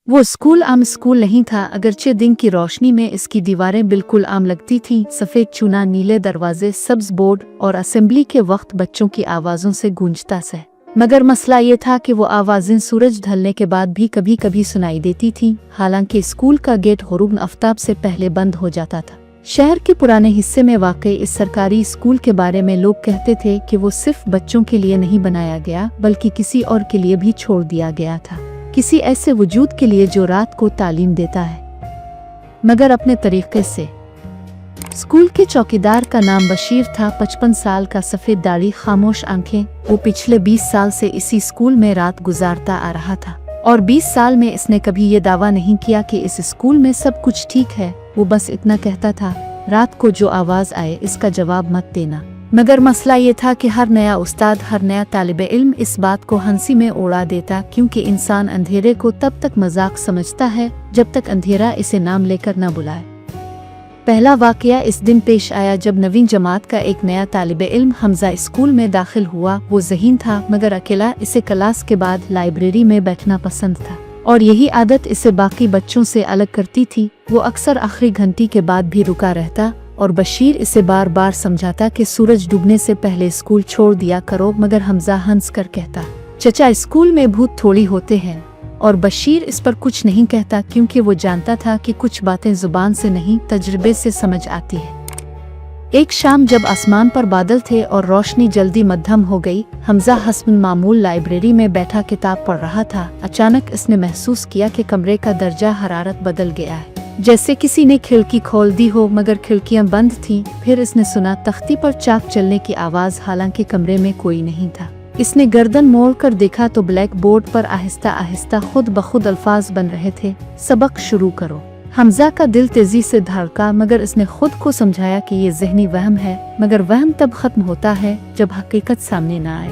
वो स्कूल आम स्कूल नहीं था, अगरचे दिन की रोशनी में इसकी दीवारें बिल्कुल आम लगती थीं। सफ़ेद चूना, नीले दरवाजे, सब्ज बोर्ड और असेंबली के वक्त बच्चों की आवाज़ों से गूंजता से। मगर मसला ये था कि वो आवाज़ें सूरज ढलने के बाद भी कभी कभी सुनाई देती थीं। हालांकि स्कूल का गेट गुरूब आफ्ताब से पहले बंद हो जाता था। शहर के पुराने हिस्से में वाक़ई इस सरकारी स्कूल के बारे में लोग कहते थे कि वो सिर्फ बच्चों के लिए नहीं बनाया गया, बल्कि किसी और के लिए भी छोड़ दिया गया था, किसी ऐसे वजूद के लिए जो रात को तालीम देता है मगर अपने तरीके से। स्कूल के चौकीदार का नाम बशीर था। 55 साल का, सफ़ेद दाढ़ी, खामोश आंखें। वो पिछले 20 साल से इसी स्कूल में रात गुजारता आ रहा था और 20 साल में इसने कभी ये दावा नहीं किया कि इस स्कूल में सब कुछ ठीक है। वो बस इतना कहता था, रात को जो आवाज़ आए इसका जवाब मत देना। मगर मसला ये था कि हर नया उस्ताद, हर नया तालिबे इल्म इस बात को हंसी में उड़ा देता, क्योंकि इंसान अंधेरे को तब तक मजाक समझता है जब तक अंधेरा इसे नाम लेकर न बुलाए। पहला वाकया इस दिन पेश आया जब नवीं जमात का एक नया तालिबे इल्म हमजा स्कूल में दाखिल हुआ। वो ज़हीन था मगर अकेला। इसे क्लास के बाद लाइब्रेरी में बैठना पसंद था और यही आदत इसे बाकी बच्चों से अलग करती थी। वो अक्सर आखिरी घंटी के बाद भी रुका रहता और बशीर इसे बार बार समझाता कि सूरज डूबने से पहले स्कूल छोड़ दिया करो। मगर हमजा हंस कर कहता, चचा, स्कूल में भूत थोड़ी होते हैं। और बशीर इस पर कुछ नहीं कहता, क्योंकि वो जानता था कि कुछ बातें जुबान से नहीं, तजुर्बे से समझ आती है। एक शाम जब आसमान पर बादल थे और रोशनी जल्दी मध्यम हो गई, हमजा हस्ब मामूल लाइब्रेरी में बैठा किताब पढ़ रहा था। अचानक इसने महसूस किया कि कमरे का दर्जा हरारत बदल गया है, जैसे किसी ने खिड़की खोल दी हो मगर खिड़कियां बंद थीं। फिर इसने सुना तख्ती पर चाक चलने की आवाज़, हालांकि कमरे में कोई नहीं था। इसने गर्दन मोड़ कर देखा तो ब्लैक बोर्ड पर आहिस्ता आहिस्ता खुद ब खुद अल्फाज बन रहे थे, सबक शुरू करो। हमजा का दिल तेजी से धड़का, मगर इसने खुद को समझाया कि ये ज़हनी वहम है। मगर वहम तब खत्म होता है जब हकीकत सामने न आए।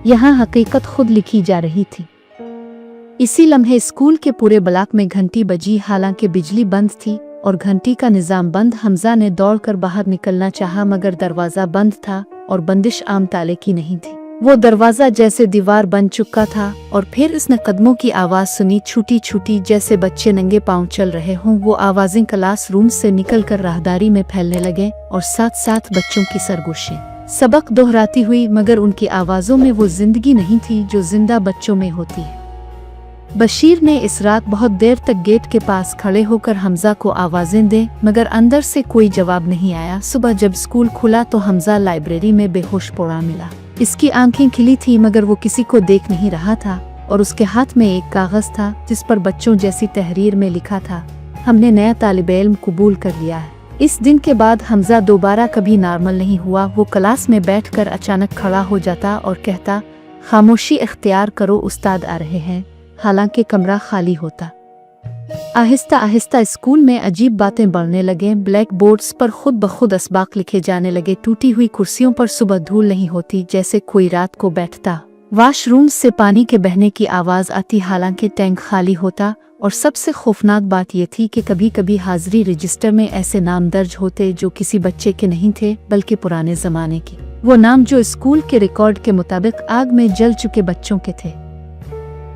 यहाँ हकीकत खुद लिखी जा रही थी। इसी लम्हे स्कूल के पूरे ब्लॉक में घंटी बजी, हालांकि बिजली बंद थी और घंटी का निज़ाम बंद। हमजा ने दौड़कर बाहर निकलना चाहा, मगर दरवाज़ा बंद था और बंदिश आम ताले की नहीं थी। वो दरवाज़ा जैसे दीवार बन चुका था और फिर इसने कदमों की आवाज़ सुनी, छूटी छूटी, जैसे बच्चे नंगे पांव चल रहे हों। वो आवाज़ें क्लास रूम से निकलकर राहदारी में फैलने लगे और साथ साथ बच्चों की सरगोशें सबक दोहराती हुई, मगर उनकी आवाज़ों में वो जिंदगी नहीं थी जो जिंदा बच्चों में होती है। बशीर ने इस रात बहुत देर तक गेट के पास खड़े होकर हमजा को आवाज़ें दे, मगर अंदर से कोई जवाब नहीं आया। सुबह जब स्कूल खुला तो हमजा लाइब्रेरी में बेहोश पड़ा मिला। इसकी आंखें खिली थी मगर वो किसी को देख नहीं रहा था और उसके हाथ में एक कागज़ था जिस पर बच्चों जैसी तहरीर में लिखा था, हमने नया तालिबे इल्म कबूल कर लिया है। इस दिन के बाद हमजा दोबारा कभी नॉर्मल नहीं हुआ। वो क्लास में बैठकर अचानक खड़ा हो जाता और कहता, खामोशी इख्तियार करो, उस्ताद आ रहे हैं, हालांकि कमरा खाली होता। आहिस्ता आहिस्ता स्कूल में अजीब बातें बढ़ने लगे। ब्लैक बोर्ड्स पर खुद ब खुद असबाक लिखे जाने लगे। टूटी हुई कुर्सियों पर सुबह धूल नहीं होती, जैसे कोई रात को बैठता। वॉशरूम से पानी के बहने की आवाज़ आती, हालांकि टैंक खाली होता। और सबसे खौफनाक बात यह थी कि कभी कभी हाजिरी रजिस्टर में ऐसे नाम दर्ज होते जो किसी बच्चे के नहीं थे, बल्कि पुराने ज़माने के वो नाम जो स्कूल के रिकॉर्ड के मुताबिक आग में जल चुके बच्चों के थे।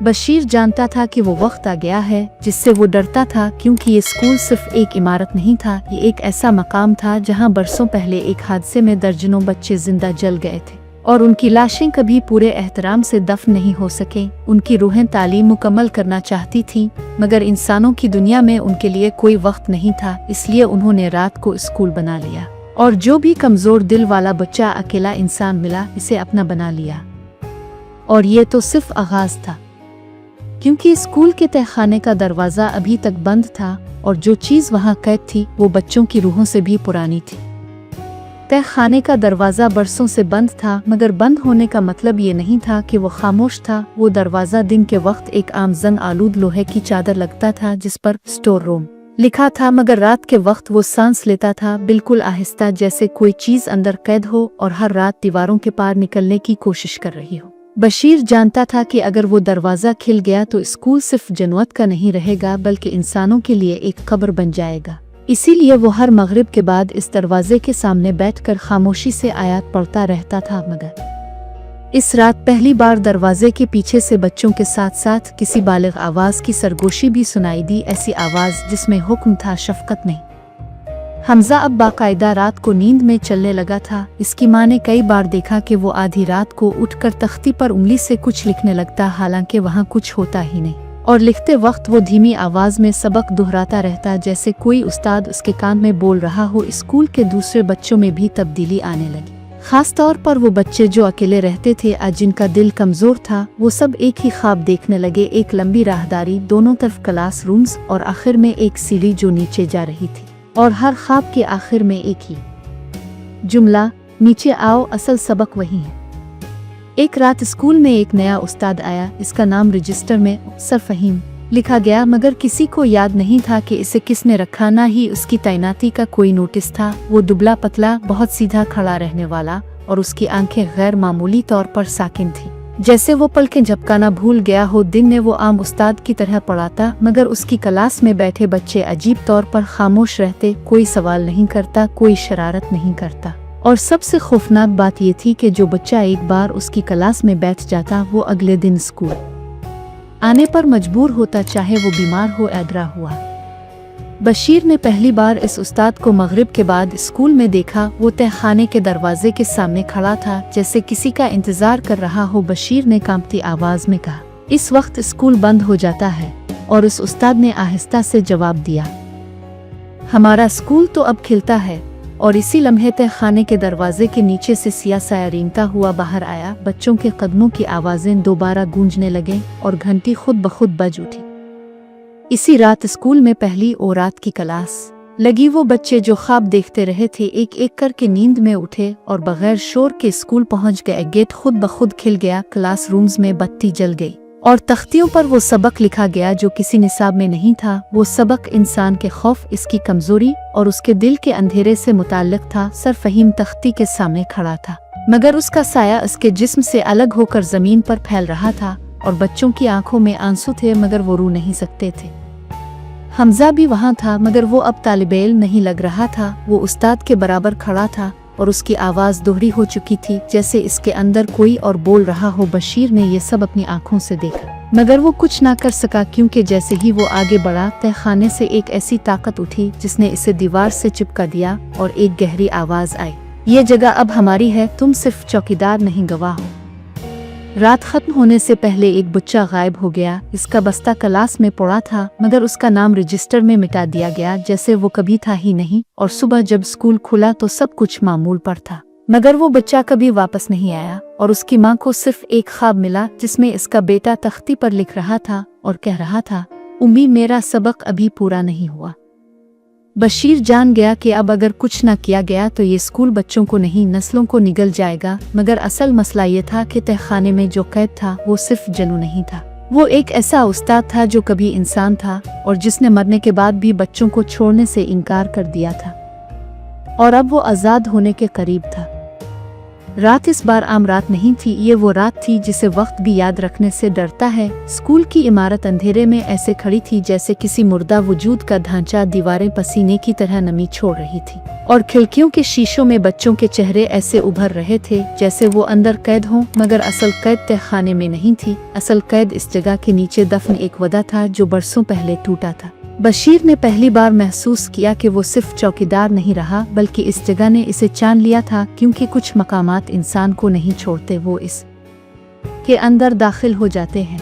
बशीर जानता था कि वो वक्त आ गया है जिससे वो डरता था, क्योंकि ये स्कूल सिर्फ एक इमारत नहीं था, ये एक ऐसा मकाम था जहां बरसों पहले एक हादसे में दर्जनों बच्चे जिंदा जल गए थे और उनकी लाशें कभी पूरे एहतराम से दफन नहीं हो सके। उनकी रूहें तालीम मुकम्मल करना चाहती थीं, मगर इंसानों की दुनिया में उनके लिए कोई वक्त नहीं था। इसलिए उन्होंने रात को स्कूल बना लिया और जो भी कमज़ोर दिल वाला बच्चा, अकेला इंसान मिला, इसे अपना बना लिया। और ये तो सिर्फ आगाज़ था, क्योंकि स्कूल के तहखाने का दरवाज़ा अभी तक बंद था और जो चीज़ वहाँ कैद थी वो बच्चों की रूहों से भी पुरानी थी। तहखाने का दरवाज़ा बरसों से बंद था, मगर बंद होने का मतलब ये नहीं था कि वो खामोश था। वो दरवाज़ा दिन के वक्त एक आम जंग आलूद लोहे की चादर लगता था जिस पर स्टोर रूम लिखा था, मगर रात के वक्त वो सांस लेता था, बिल्कुल आहिस्ता, जैसे कोई चीज़ अंदर कैद हो और हर रात दीवारों के पार निकलने की कोशिश कर रही हो। बशीर जानता था कि अगर वो दरवाज़ा खिल गया तो स्कूल सिर्फ जनवत का नहीं रहेगा, बल्कि इंसानों के लिए एक कब्र बन जाएगा। इसीलिए वो हर मगरिब के बाद इस दरवाजे के सामने बैठकर खामोशी से आयत पढ़ता रहता था। मगर इस रात पहली बार दरवाजे के पीछे से बच्चों के साथ साथ किसी बालिग आवाज की सरगोशी भी सुनाई दी, ऐसी आवाज जिसमें हुक्म था, शफकत नहीं। हमजा अब बाकायदा रात को नींद में चलने लगा था। इसकी माँ ने कई बार देखा कि वो आधी रात को उठकर तख्ती पर उंगली से कुछ लिखने लगता, हालांकि वहाँ कुछ होता ही नहीं, और लिखते वक्त वो धीमी आवाज में सबक दोहराता रहता, जैसे कोई उस्ताद उसके कान में बोल रहा हो। स्कूल के दूसरे बच्चों में भी तब्दीली आने लगी, खास तौर पर वो बच्चे जो अकेले रहते थे, आज जिनका दिल कमजोर था। वो सब एक ही ख्वाब देखने लगे, एक लंबी राहदारी, दोनों तरफ क्लास रूम्स और आखिर में एक सीढ़ी जो नीचे जा रही थी, और हर ख्वाब के आखिर में एक ही जुमला, नीचे आओ, असल सबक वही है। एक रात स्कूल में एक नया उस्ताद आया। इसका नाम रजिस्टर में सर फहीम लिखा गया, मगर किसी को याद नहीं था कि इसे किसने रखा, ना ही उसकी तैनाती का कोई नोटिस था। वो दुबला पतला, बहुत सीधा खड़ा रहने वाला, और उसकी आंखें गैर मामूली तौर पर साकिन थी, जैसे वो पलकें झपकाना भूल गया हो। दिन में वो आम उस्ताद की तरह पढ़ाता, मगर उसकी क्लास में बैठे बच्चे अजीब तौर पर खामोश रहते। कोई सवाल नहीं करता, कोई शरारत नहीं करता, और सबसे खौफनाक बात ये थी कि जो बच्चा एक बार उसकी क्लास में बैठ जाता, वो अगले दिन स्कूल आने पर मजबूर होता, चाहे वो बीमार हो या डरा हुआ। बशीर ने पहली बार इस उस्ताद को मगरिब के बाद स्कूल में देखा। वो तहखाने के दरवाजे के सामने खड़ा था, जैसे किसी का इंतजार कर रहा हो। बशीर ने कांपती आवाज में कहा, इस वक्त स्कूल बंद हो जाता है। और उस उस्ताद ने आहिस्ता से जवाब दिया, हमारा स्कूल तो अब खिलता है। और इसी लम्हे तहखाने के दरवाजे के नीचे से सिया साया रेंगता हुआ बाहर आया। बच्चों के कदमों की आवाजें दोबारा गूंजने लगे और घंटी खुद ब खुद बज उठी। इसी रात स्कूल में पहली और रात की क्लास लगी। वो बच्चे जो ख्वाब देखते रहे थे, एक एक करके नींद में उठे और बगैर शोर के स्कूल पहुंच गए। गेट खुद ब खुद खिल गया, क्लासरूम्स में बत्ती जल गई, और तख्तियों पर वो सबक लिखा गया जो किसी निसाब में नहीं था। वो सबक इंसान के खौफ, इसकी कमजोरी और उसके दिल के अंधेरे से मुताल्लिक था। सर फहीम तख्ती के सामने खड़ा था, मगर उसका साया उसके जिस्म से अलग होकर जमीन पर फैल रहा था, और बच्चों की आंखों में आंसू थे, मगर वो रो नहीं सकते थे। हमजा भी वहाँ था, मगर वो अब तालिबे इल्म नहीं लग रहा था। वो उस्ताद के बराबर खड़ा था, और उसकी आवाज दोहरी हो चुकी थी, जैसे इसके अंदर कोई और बोल रहा हो। बशीर ने ये सब अपनी आंखों से देखा, मगर वो कुछ ना कर सका, क्योंकि जैसे ही वो आगे बढ़ा, तहखाने से एक ऐसी ताकत उठी जिसने इसे दीवार से चिपका दिया, और एक गहरी आवाज आई, ये जगह अब हमारी है, तुम सिर्फ चौकीदार नहीं, गवाह हो। रात खत्म होने से पहले एक बच्चा गायब हो गया। इसका बस्ता क्लास में पड़ा था, मगर उसका नाम रजिस्टर में मिटा दिया गया, जैसे वो कभी था ही नहीं। और सुबह जब स्कूल खुला तो सब कुछ मामूल पर था, मगर वो बच्चा कभी वापस नहीं आया। और उसकी माँ को सिर्फ एक ख्वाब मिला, जिसमें इसका बेटा तख्ती पर लिख रहा था और कह रहा था, उम्मी, मेरा सबक अभी पूरा नहीं हुआ। बशीर जान गया कि अब अगर कुछ न किया गया तो ये स्कूल बच्चों को नहीं, नस्लों को निगल जाएगा। मगर असल मसला ये था कि तहखाने में जो कैद था वो सिर्फ जनू नहीं था, वो एक ऐसा उस्ताद था जो कभी इंसान था, और जिसने मरने के बाद भी बच्चों को छोड़ने से इनकार कर दिया था, और अब वो आज़ाद होने के करीब था। रात इस बार आम रात नहीं थी, ये वो रात थी जिसे वक्त भी याद रखने से डरता है। स्कूल की इमारत अंधेरे में ऐसे खड़ी थी जैसे किसी मुर्दा वजूद का ढांचा। दीवारें पसीने की तरह नमी छोड़ रही थी, और खिड़कियों के शीशों में बच्चों के चेहरे ऐसे उभर रहे थे जैसे वो अंदर कैद हों, मगर असल कैद तहखाने में नहीं थी। असल कैद इस जगह के नीचे दफन एक वदा था जो बरसों पहले टूटा था। बशीर ने पहली बार महसूस किया कि वो सिर्फ चौकीदार नहीं रहा, बल्कि इस जगह ने इसे जान लिया था, क्योंकि कुछ मकामात इंसान को नहीं छोड़ते, वो इस के अंदर दाखिल हो जाते हैं।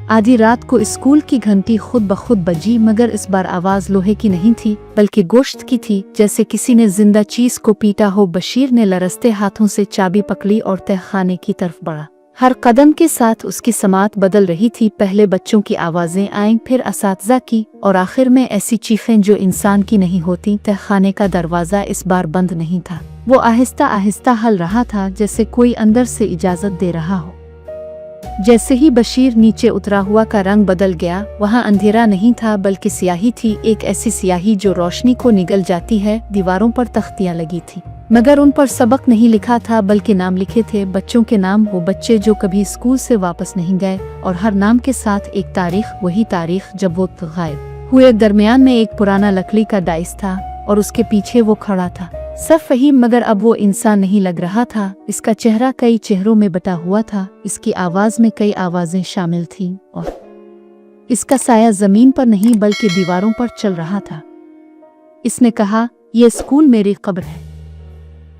आधी रात को स्कूल की घंटी खुद ब खुद बजी, मगर इस बार आवाज लोहे की नहीं थी बल्कि गोश्त की थी, जैसे किसी ने जिंदा चीज को पीटा हो। बशीर ने लरसते हाथों से चाबी पकड़ी और तहखाने की तरफ बढ़ा। हर कदम के साथ उसकी समात बदल रही थी। पहले बच्चों की आवाजें आईं, फिर असातिज़ा की, और आखिर में ऐसी चीखें जो इंसान की नहीं होती। तहखाने का दरवाजा इस बार बंद नहीं था, वो आहिस्ता आहिस्ता हल रहा था, जैसे कोई अंदर से इजाजत दे रहा हो। जैसे ही बशीर नीचे उतरा, हुआ का रंग बदल गया। वहाँ अंधेरा नहीं था बल्कि स्याही थी, एक ऐसी स्याही जो रोशनी को निगल जाती है। दीवारों पर तख्तियाँ लगी थी, मगर उन पर सबक नहीं लिखा था बल्कि नाम लिखे थे, बच्चों के नाम, वो बच्चे जो कभी स्कूल से वापस नहीं गए, और हर नाम के साथ एक तारीख, वही तारीख जब वो गायब हुए। दरमियान में एक पुराना लकड़ी का डाइस था और उसके पीछे वो खड़ा था, सर फहीम मगर अब वो इंसान नहीं लग रहा था। इसका चेहरा कई चेहरों में बटा हुआ था, इसकी आवाज में कई आवाजें शामिल थीं और इसका साया जमीन पर नहीं बल्कि दीवारों पर चल रहा था। इसने कहा, यह स्कूल मेरी कब्र है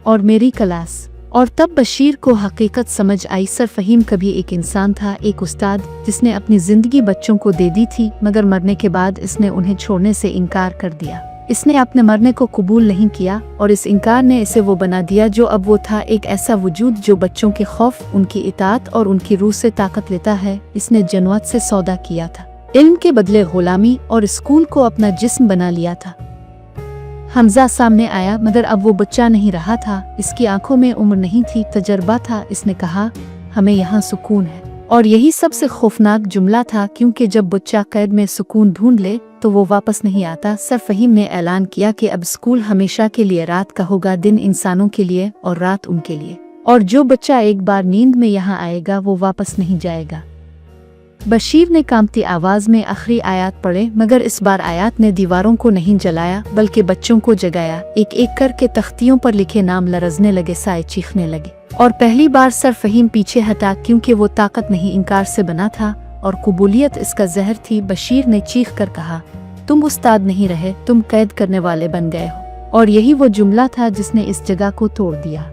और मेरी क्लास। और तब बशीर को हकीकत समझ आई। सर फहीम कभी एक इंसान था, एक उस्ताद जिसने अपनी जिंदगी बच्चों को दे दी थी, मगर मरने के बाद इसने उन्हें छोड़ने से इनकार कर दिया। इसने अपने मरने को कबूल नहीं किया और इस इनकार ने इसे वो बना दिया जो अब वो था, एक ऐसा वजूद जो बच्चों के खौफ, उनकी इताअत और उनकी रूह से ताकत लेता है। इसने जन्नत से सौदा किया था, इल्म के बदले गुलामी, और स्कूल को अपना जिस्म बना लिया था। हमजा सामने आया मगर अब वो बच्चा नहीं रहा था। इसकी आंखों में उम्र नहीं थी, तजर्बा था। इसने कहा, हमें यहाँ सुकून है। और यही सबसे खौफनाक जुमला था, क्योंकि जब बच्चा कैद में सुकून ढूंढ ले तो वो वापस नहीं आता। सर फहीम ने ऐलान किया कि अब स्कूल हमेशा के लिए रात का होगा, दिन इंसानों के लिए और रात उनके लिए। और जो बच्चा एक बार नींद में यहाँ आएगा वो वापस नहीं जाएगा। बशीर ने कांपती आवाज में आखिरी आयत पढ़े, मगर इस बार आयत ने दीवारों को नहीं जलाया बल्कि बच्चों को जगाया। एक एक करके तख्तियों पर लिखे नाम लरजने लगे, साए चीखने लगे। और पहली बार सर फहीम पीछे हटा, क्योंकि वो ताकत नहीं इनकार से बना था और कबूलियत इसका जहर थी। बशीर ने चीख कर कहा, तुम उस्ताद नहीं रहे, तुम कैद करने वाले बन गए हो। और यही वो जुमला था जिसने इस जगह को तोड़ दिया।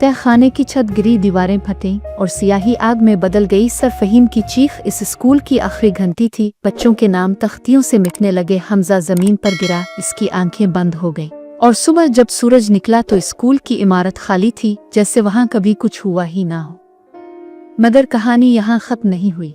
तय खाने की छत गिरी, दीवारें फटी और सियाही आग में बदल गई। सर फहीम की चीख इस स्कूल की आखिरी घंटी थी। बच्चों के नाम तख्तियों से मिटने लगे। हमजा जमीन पर गिरा, इसकी आंखें बंद हो गईं। और सुबह जब सूरज निकला तो स्कूल की इमारत खाली थी, जैसे वहां कभी कुछ हुआ ही ना हो। मगर कहानी यहाँ खत्म नहीं हुई।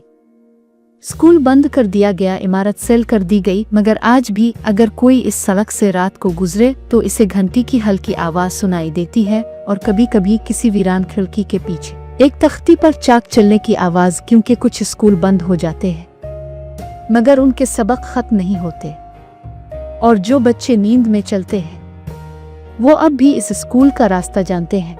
स्कूल बंद कर दिया गया, इमारत सेल कर दी गई, मगर आज भी अगर कोई इस सड़क से रात को गुजरे तो इसे घंटी की हल्की आवाज सुनाई देती है, और कभी कभी किसी वीरान खिड़की के पीछे एक तख्ती पर चाक चलने की आवाज, क्योंकि कुछ स्कूल बंद हो जाते हैं मगर उनके सबक खत्म नहीं होते। और जो बच्चे नींद में चलते हैं वो अब भी इस स्कूल का रास्ता जानते हैं।